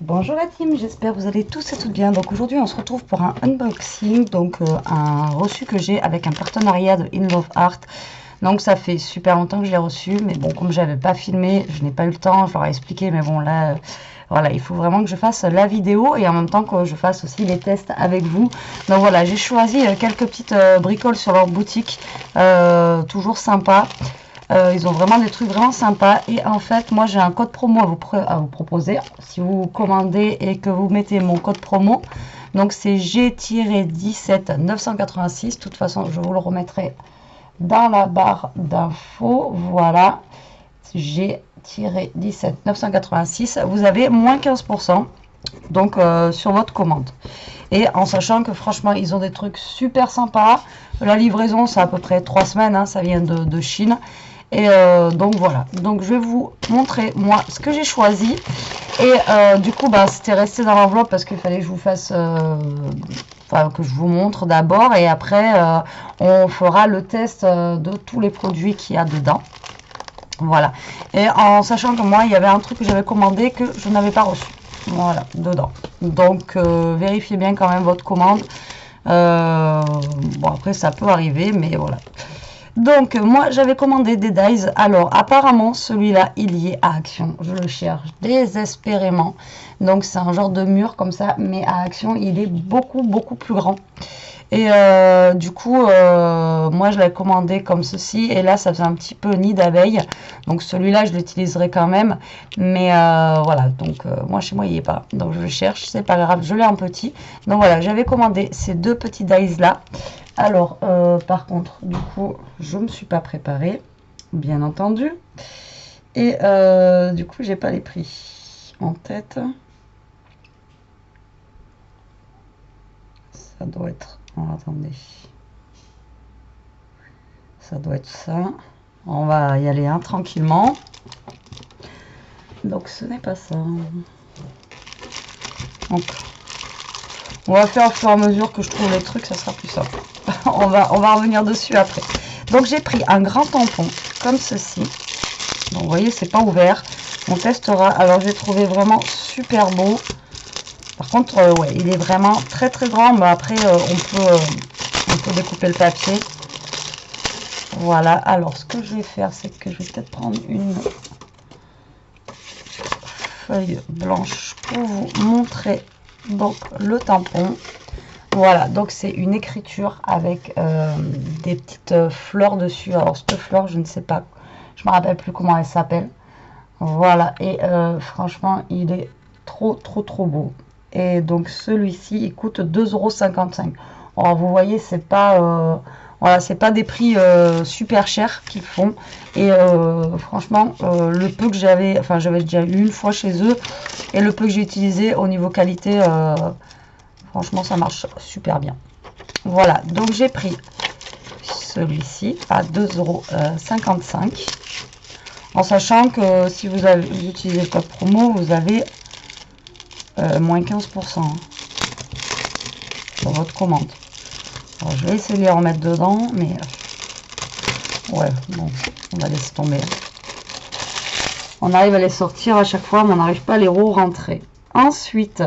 Bonjour la team, j'espère que vous allez tous et toutes bien. Donc aujourd'hui on se retrouve pour un unboxing, donc un reçu que j'ai avec un partenariat de In Love Art. Donc ça fait super longtemps que je l'ai reçu, mais bon, comme j'avais pas filmé, je n'ai pas eu le temps, je leur ai expliqué, mais bon là, voilà, il faut vraiment que je fasse la vidéo et en même temps que je fasse aussi les tests avec vous. Donc voilà, j'ai choisi quelques petites bricoles sur leur boutique, toujours sympa. Ils ont vraiment des trucs vraiment sympas. Et en fait, moi, j'ai un code promo à vous proposer. Si vous commandez et que vous mettez mon code promo, donc c'est G-17 986. De toute façon, je vous le remettrai dans la barre d'infos. Voilà, G-17 986. Vous avez moins 15%. Donc sur votre commande. Et en sachant que franchement, ils ont des trucs super sympas. La livraison, c'est à peu près 3 semaines. Hein, ça vient de Chine. Et donc voilà, donc je vais vous montrer moi ce que j'ai choisi. Et du coup bah, c'était resté dans l'enveloppe parce qu'il fallait que je vous fasse enfin que je vous montre d'abord, et après on fera le test de tous les produits qu'il y a dedans. Voilà, et en sachant que moi il y avait un truc que j'avais commandé que je n'avais pas reçu, voilà, dedans. Donc vérifiez bien quand même votre commande. Bon, après ça peut arriver, mais voilà. Donc moi j'avais commandé des dies. Alors apparemment celui-là il y est à Action, je le cherche désespérément. Donc c'est un genre de mur comme ça, mais à Action il est beaucoup plus grand. Et du coup moi je l'ai commandé comme ceci, et là ça faisait un petit peu nid d'abeille. Donc celui-là je l'utiliserai quand même, mais voilà, donc moi chez moi il n'y est pas, donc je le cherche, c'est pas grave, je l'ai en petit. Donc voilà, j'avais commandé ces deux petits dies là. Alors par contre du coup je me suis pas préparée, bien entendu, et du coup j'ai pas les prix en tête. Ça doit être, oh, attendez, ça doit être ça. On va y aller tranquillement. Donc ce n'est pas ça. Donc on va faire au fur et à mesure que je trouve les trucs, ça sera plus simple. on va revenir dessus après. Donc j'ai pris un grand tampon comme ceci. Donc vous voyez, c'est pas ouvert. On testera. Alors j'ai trouvé vraiment super beau. Par contre ouais, il est vraiment très grand, mais après on peut découper le papier. Voilà, alors ce que je vais faire, c'est que je vais peut-être prendre une feuille blanche pour vous montrer donc le tampon. Voilà, donc c'est une écriture avec des petites fleurs dessus. Alors cette fleur, je ne sais pas, je me rappelle plus comment elle s'appelle. Voilà, et franchement il est trop beau. Et donc celui-ci il coûte 2,55 €. Alors vous voyez, c'est pas voilà, c'est pas des prix super chers qu'ils font. Et franchement le peu que j'avais, enfin j'avais déjà eu une fois chez eux, et le peu que j'ai utilisé au niveau qualité, franchement ça marche super bien. Voilà, donc j'ai pris celui-ci à 2,55 €. En sachant que si vous utilisez le code promo, vous avez moins 15% sur votre commande. Alors je vais essayer de les remettre dedans, mais ouais, bon, on va laisser tomber. On arrive à les sortir à chaque fois, mais on n'arrive pas à les re-rentrer. Ensuite,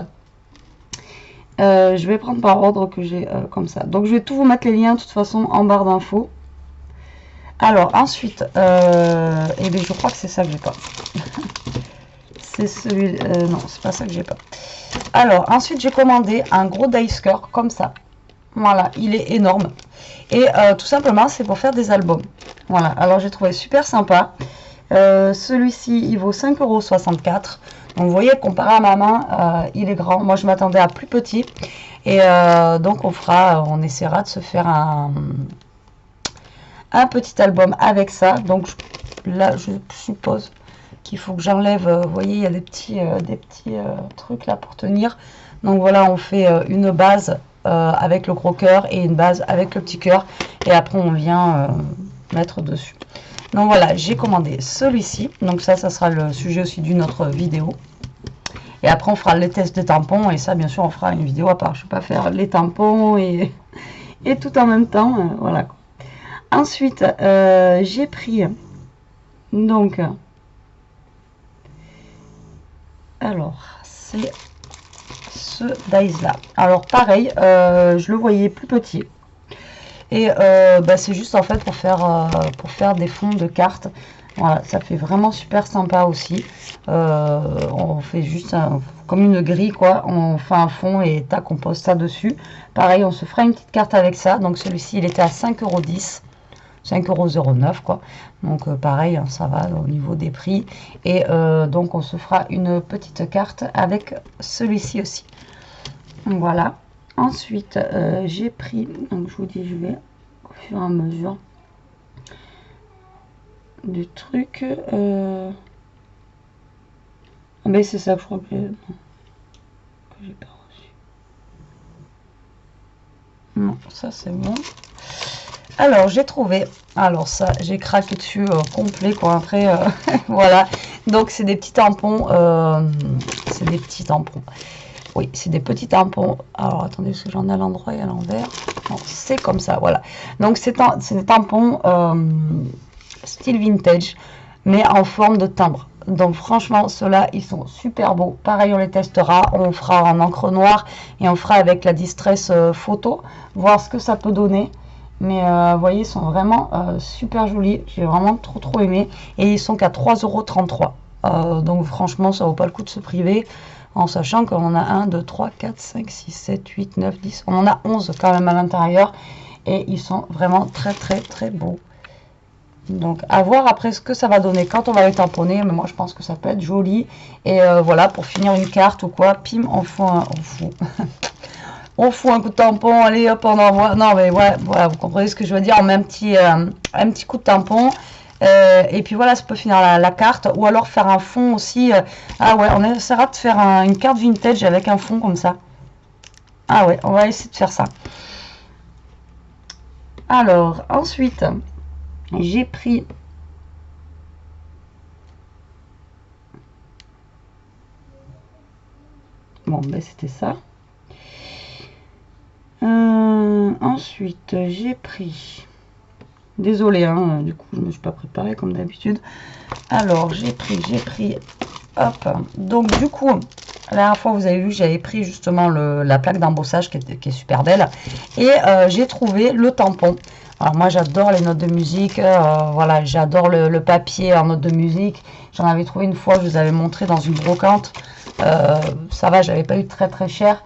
je vais prendre par ordre que j'ai comme ça. Donc je vais tout vous mettre les liens de toute façon en barre d'infos. Alors ensuite, et bien je crois que c'est ça que j'ai pas. C'est celui, non, c'est pas ça que j'ai pas. Alors ensuite j'ai commandé un gros dice cut comme ça. Voilà, il est énorme. Et tout simplement c'est pour faire des albums. Voilà, alors j'ai trouvé super sympa. Celui-ci il vaut 5,64 €. Donc vous voyez, comparé à ma main, il est grand. Moi je m'attendais à plus petit. Et donc on essaiera de se faire un petit album avec ça. Donc là je suppose qu'il faut que j'enlève, vous voyez, il y a des petits trucs là pour tenir. Donc voilà, on fait une base avec le gros cœur et une base avec le petit cœur, et après on vient mettre dessus. Donc voilà, j'ai commandé celui-ci. Donc ça sera le sujet aussi d'une autre vidéo. Et après on fera les tests des tampons, et ça bien sûr on fera une vidéo à part. Je ne vais pas faire les tampons et tout en même temps, voilà. Ensuite j'ai pris donc, alors c'est ce dies là. Alors pareil, je le voyais plus petit. Et c'est juste en fait pour faire des fonds de cartes. Voilà, ça fait vraiment super sympa aussi. On fait juste comme une grille quoi. On fait un fond et tac, on pose ça dessus. Pareil, on se fera une petite carte avec ça. Donc celui-ci, il était à 5,10 €. 5,09 € quoi. Donc pareil, hein, ça va au niveau des prix. Et donc on se fera une petite carte avec celui-ci aussi. Voilà. Ensuite, j'ai pris, donc je vous dis, je vais au fur et à mesure du truc. Mais c'est ça que je crois que j'ai pas reçu. Non, ça c'est bon. Alors, j'ai trouvé, alors ça, j'ai craqué dessus complet, quoi, après, voilà. Donc, c'est des petits tampons, oui, c'est des petits tampons. Alors, attendez, parce que j'en ai à l'endroit et à l'envers. Non, c'est comme ça, voilà. Donc, c'est des tampons style vintage, mais en forme de timbre. Donc, franchement, ceux-là, ils sont super beaux. Pareil, on les testera. On fera en encre noire et on fera avec la distress photo, voir ce que ça peut donner. Mais vous voyez, ils sont vraiment super jolis. J'ai vraiment trop aimé. Et ils sont qu'à 3,33 €. Donc franchement, ça vaut pas le coup de se priver. En sachant qu'on a 1, 2, 3, 4, 5, 6, 7, 8, 9, 10. On en a 11 quand même à l'intérieur. Et ils sont vraiment très beaux. Donc à voir après ce que ça va donner quand on va les tamponner. Mais moi je pense que ça peut être joli. Et voilà, pour finir une carte ou quoi, pim, on fout un coup de tampon, allez hop, on envoie. Non mais ouais, voilà, vous comprenez ce que je veux dire. On met un petit coup de tampon. Et puis voilà, ça peut finir la carte. Ou alors faire un fond aussi. Ah ouais, on essaiera de faire une carte vintage avec un fond comme ça. Ah ouais, on va essayer de faire ça. Alors, ensuite, j'ai pris... Bon, ben c'était ça. Ensuite, j'ai pris... Désolée, hein, du coup, je ne me suis pas préparée comme d'habitude. Alors, j'ai pris... Hop. Donc, du coup, la dernière fois, vous avez vu, j'avais pris justement la plaque d'embossage qui est super belle. Et j'ai trouvé le tampon. Alors, moi, j'adore les notes de musique. Voilà, j'adore le papier en notes de musique. J'en avais trouvé une fois, je vous avais montré dans une brocante. Ça va, j'avais pas eu très cher.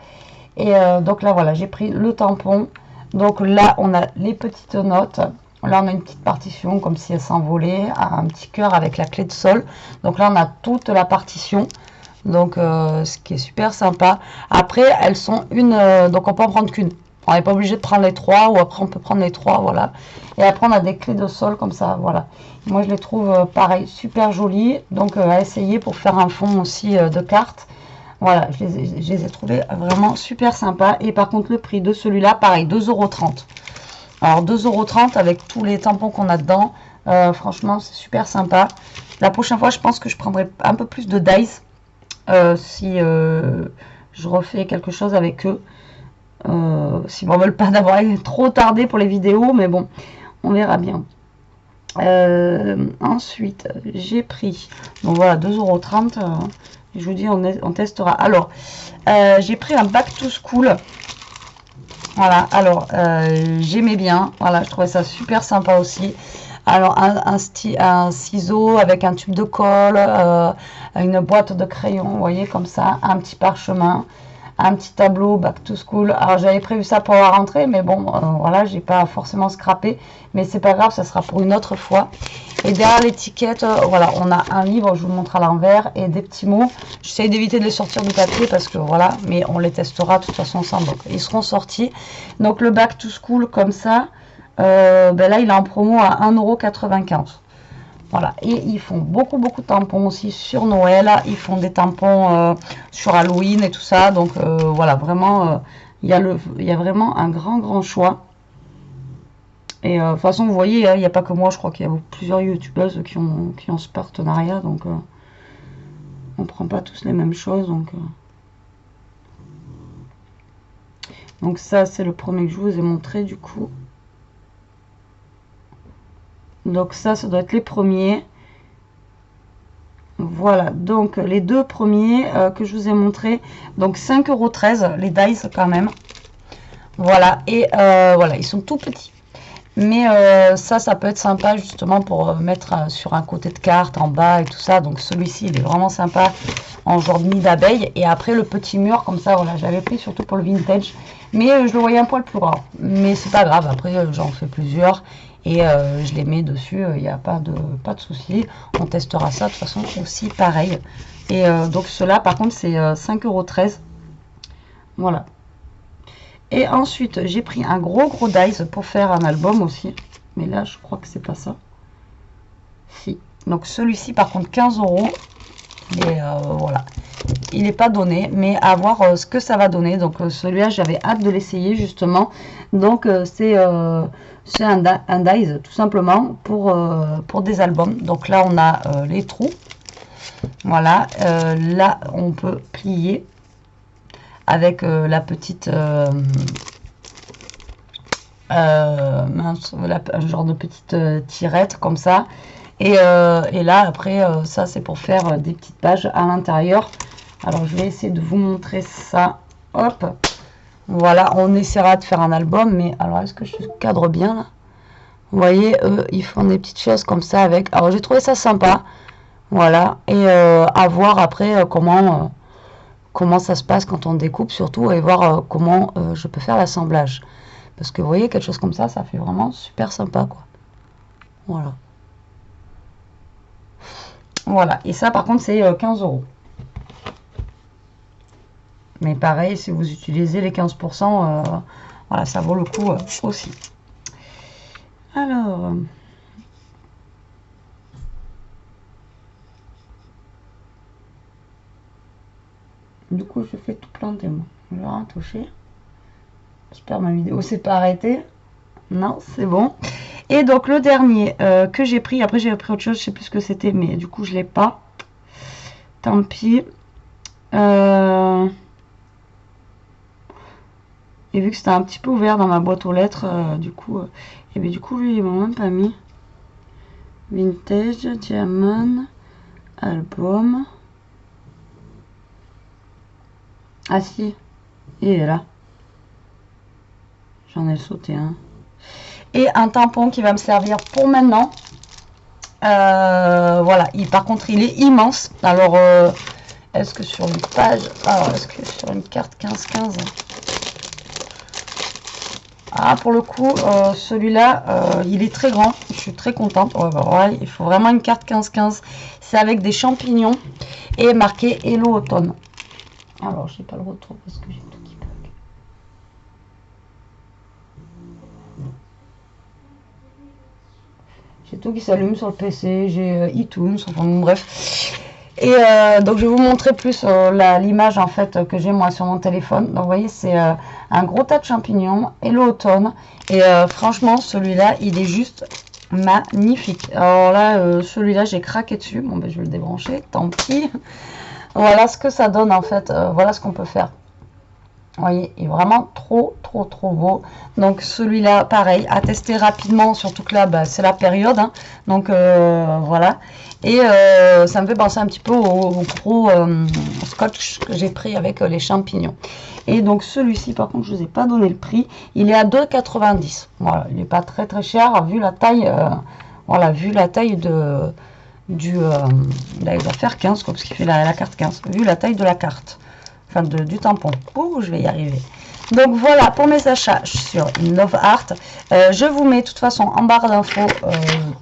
Et donc là, voilà, j'ai pris le tampon. Donc là, on a les petites notes. Là, on a une petite partition comme si elle s'envolait, un petit cœur avec la clé de sol. Donc là, on a toute la partition. Donc, ce qui est super sympa. Après, elles sont donc on peut en prendre qu'une. On n'est pas obligé de prendre les trois, ou après on peut prendre les trois, voilà. Et après, on a des clés de sol comme ça, voilà. Moi, je les trouve, pareil, super jolies. Donc, à essayer pour faire un fond aussi de cartes. Voilà, je les ai trouvés vraiment super sympas. Et par contre, le prix de celui-là, pareil, 2,30 €. Alors 2,30 € avec tous les tampons qu'on a dedans. Franchement, c'est super sympa. La prochaine fois, je pense que je prendrai un peu plus de dies. Si je refais quelque chose avec eux. S'ils ne m'en veulent pas d'avoir trop tardé pour les vidéos. Mais bon, on verra bien. Ensuite, j'ai pris... Donc voilà, 2,30 €. Je vous dis, on testera. Alors, j'ai pris un back to school. Voilà, alors j'aimais bien, voilà, je trouvais ça super sympa aussi. Alors un ciseau avec un tube de colle, une boîte de crayons, vous voyez, comme ça, un petit parchemin, un petit tableau back to school. Alors j'avais prévu ça pour la rentrée, mais bon, voilà, j'ai pas forcément scrappé, mais c'est pas grave, ça sera pour une autre fois. Et derrière l'étiquette, voilà, on a un livre, je vous montre à l'envers, et des petits mots. J'essaie d'éviter de les sortir du papier parce que voilà, mais on les testera de toute façon ensemble. Donc ils seront sortis. Donc le back to school comme ça, là il est en promo à 1,95 €. Voilà, et ils font beaucoup de tampons aussi sur Noël. Ils font des tampons sur Halloween et tout ça. Donc voilà, vraiment, il y a vraiment un grand choix. Et de toute façon, vous voyez, il n'y a pas que moi, je crois qu'il y a plusieurs youtubeuses qui ont ce partenariat. Donc on ne prend pas tous les mêmes choses. Donc ça, c'est le premier que je vous ai montré du coup. Donc ça doit être les premiers. Voilà, donc les deux premiers que je vous ai montrés, donc 5,13 € les dice quand même. Voilà, et voilà, ils sont tout petits. Mais ça peut être sympa justement pour mettre sur un côté de carte, en bas et tout ça. Donc celui-ci, il est vraiment sympa en genre de nid d'abeille. Et après le petit mur, comme ça, voilà, j'avais pris surtout pour le vintage. Mais je le voyais un poil plus grand. Mais c'est pas grave, après j'en fais plusieurs. Et je les mets dessus, il n'y a pas de souci. On testera ça de toute façon aussi pareil. Et donc ceux-là, par contre, c'est 5,13 €. Voilà. Et ensuite, j'ai pris un gros dice pour faire un album aussi. Mais là, je crois que c'est pas ça. Si. Donc celui-ci, par contre, 15 €. Et voilà. Il n'est pas donné, mais à voir ce que ça va donner. Donc celui-là, j'avais hâte de l'essayer justement. Donc c'est un dice tout simplement pour des albums. Donc là, on a les trous. Voilà. Là, on peut plier avec la petite mince, voilà, un genre de petite tirette comme ça. Et là après ça c'est pour faire des petites pages à l'intérieur. Alors je vais essayer de vous montrer ça. Hop, voilà, on essaiera de faire un album. Mais alors est-ce que je cadre bien là? Vous voyez, eux ils font des petites choses comme ça avec. Alors j'ai trouvé ça sympa. Voilà, et à voir après comment ça se passe quand on découpe surtout, et voir comment je peux faire l'assemblage. Parce que vous voyez, quelque chose comme ça fait vraiment super sympa quoi. Voilà. Voilà, et ça par contre c'est 15 €. Mais pareil, si vous utilisez les 15%, voilà, ça vaut le coup aussi. Alors... du coup, je fais tout planter, moi. Je vais rien toucher. J'espère ma vidéo s'est pas arrêtée. Non, c'est bon. Et donc, le dernier que j'ai pris, après j'ai pris autre chose, je sais plus ce que c'était, mais du coup, je l'ai pas. Tant pis. Et vu que c'était un petit peu ouvert dans ma boîte aux lettres, du coup, et bien du coup, lui, ils m'ont même pas mis. Vintage, Diamond, album. Ah si, il est là. J'en ai sauté un. Et un tampon qui va me servir pour maintenant. Voilà, par contre il est immense. Alors est-ce que sur une page, alors est-ce que sur une carte 15-15, ah pour le coup celui-là il est très grand, je suis très contente. Ouais, il faut vraiment une carte 15-15. C'est avec des champignons et marqué Hello Automne. Alors j'ai pas le retour parce que j'ai tout qui bug. J'ai tout qui s'allume sur le PC, j'ai iTunes, enfin bon, bref. Et donc je vais vous montrer plus l'image en fait que j'ai moi sur mon téléphone. Donc vous voyez, c'est un gros tas de champignons et l'automne. Et franchement, celui-là, il est juste magnifique. Alors là, celui-là, j'ai craqué dessus. Bon, ben je vais le débrancher, tant pis. Voilà ce que ça donne en fait. Voilà ce qu'on peut faire. Vous voyez, il est vraiment trop beau. Donc celui-là, pareil, à tester rapidement, surtout que là, bah, c'est la période. Hein. Donc voilà. Et ça me fait penser un petit peu au gros scotch que j'ai pris avec les champignons. Et donc celui-ci, par contre, je ne vous ai pas donné le prix. Il est à 2,90 €. Voilà, il n'est pas très cher vu la taille. Voilà, vu la taille là, il doit faire 15, quoi, parce qu'il fait la carte 15. Vu la taille de la carte. Enfin du tampon. Ouh, je vais y arriver. Donc voilà pour mes achats sur Love Art. Je vous mets de toute façon en barre d'infos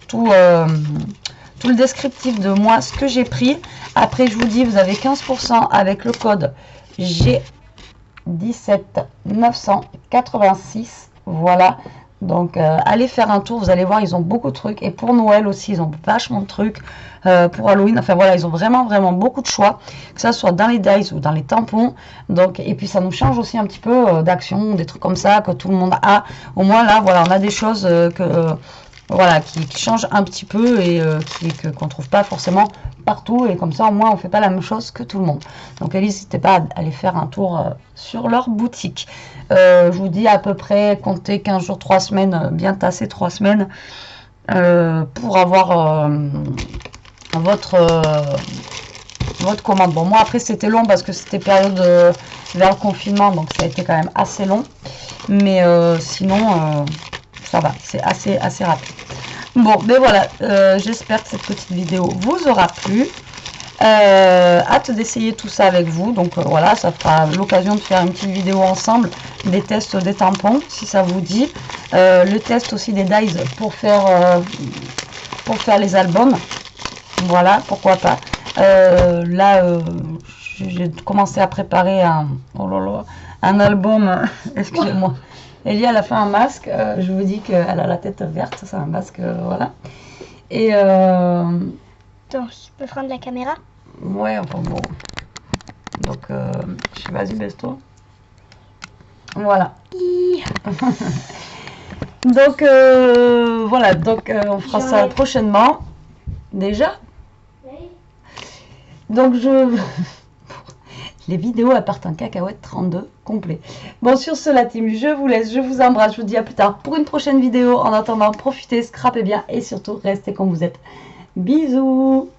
tout le descriptif de moi, ce que j'ai pris. Après je vous dis, vous avez 15% avec le code G17986. Voilà. Donc allez faire un tour, vous allez voir, ils ont beaucoup de trucs. Et pour Noël aussi, ils ont vachement de trucs. Pour Halloween, enfin voilà, ils ont vraiment beaucoup de choix, que ça soit dans les dice ou dans les tampons. Donc, et puis ça nous change aussi un petit peu d'action, des trucs comme ça que tout le monde a. Au moins là, voilà, on a des choses voilà, qui changent un petit peu et qu'on trouve pas forcément partout. Et comme ça, au moins, on fait pas la même chose que tout le monde. Donc, n'hésitez pas à aller faire un tour sur leur boutique. Je vous dis à peu près, comptez 15 jours, 3 semaines, bien tassé 3 semaines pour avoir votre commande. Bon, moi après c'était long parce que c'était période vers le confinement, donc ça a été quand même assez long. Mais sinon, ça va, c'est assez rapide. Bon, ben voilà, j'espère que cette petite vidéo vous aura plu. Hâte d'essayer tout ça avec vous. Donc voilà, ça fera l'occasion de faire une petite vidéo ensemble des tests des tampons, si ça vous dit. Le test aussi des dies pour faire les albums. Voilà, pourquoi pas. Là, j'ai commencé à préparer un album. Excusez-moi. Elia, elle a fait un masque. Je vous dis qu'elle a la tête verte. C'est un masque, voilà. Et Attends, je peux prendre la caméra? ouais, enfin bon. Donc, vas-y, baisse-toi. Voilà. Donc, voilà. Donc, on fera ça prochainement. Déjà. Oui. Donc, les vidéos partent en cacahuète 32 complet. Bon, sur ce, la team, je vous laisse, je vous embrasse, je vous dis à plus tard pour une prochaine vidéo. En attendant, profitez, scrapez bien et surtout, restez comme vous êtes. Bisous!